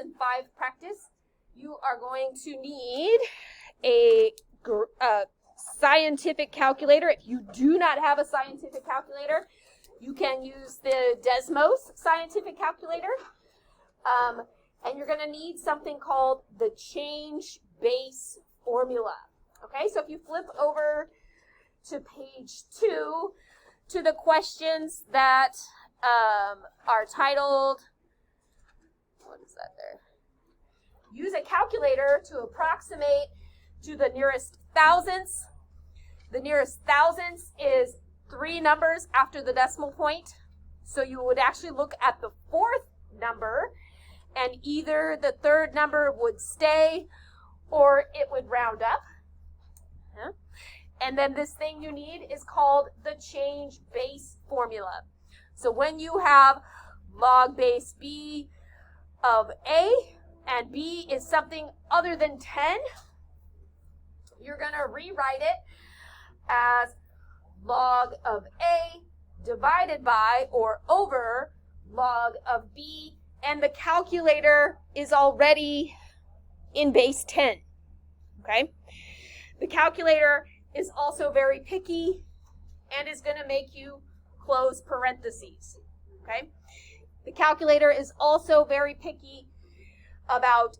lesson 5 practice, you are going to need a scientific calculator. If you do not have a scientific calculator, you can use the Desmos scientific calculator. And you're going to need something called the change base formula. Okay, so if you flip over to page 2 to the questions that are titled, what is that there? Use a calculator to approximate to the nearest thousandths. The nearest thousandths is 3 numbers after the decimal point. So you would actually look at the 4th number, and either the 3rd number would stay or it would round up. And then this thing you need is called the change base formula. So when you have log base b of a, and b is something other than 10, you're going to rewrite it as log of a divided by or over log of b, and the calculator is already in base 10. Okay? The calculator is also very picky and is going to make you close parentheses. Okay? The calculator is also very picky about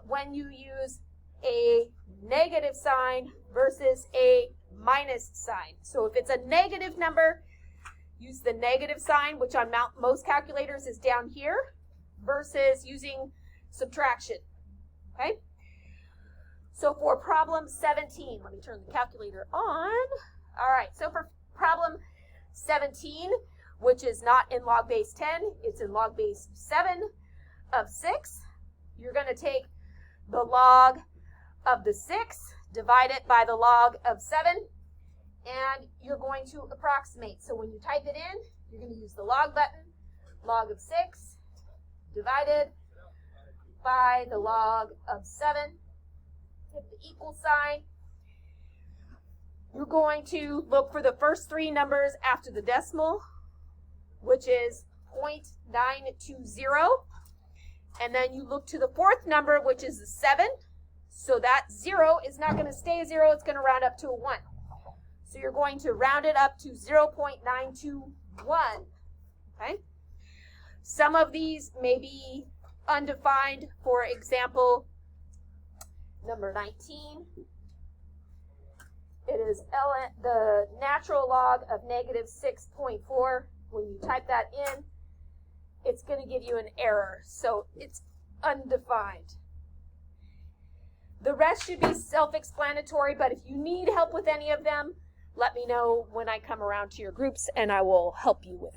when you use a negative sign versus a minus sign. So if it's a negative number, use the negative sign, which on most calculators is down here, versus using subtraction. Okay? So for problem 17, let me turn the calculator on. All right, so for problem 17, which is not in log base 10, it's in log base 7 of 6, you're going to take the log of the 6, divide it by the log of 7, and you're going to approximate. So when you type it in, you're going to use the log button, log of 6, divided by the log of 7. Hit the equal sign. You're going to look for the first 3 numbers after the decimal, which is 0.920. And then you look to the 4th number, which is the 7. So that 0 is not going to stay a 0. It's going to round up to a 1. So you're going to round it up to 0.921. Okay? Some of these may be undefined. For example, number 19. It is the natural log of negative 6.4. When you type that in, it's going to give you an error. So it's undefined. The rest should be self-explanatory, but if you need help with any of them, let me know when I come around to your groups and I will help you with it.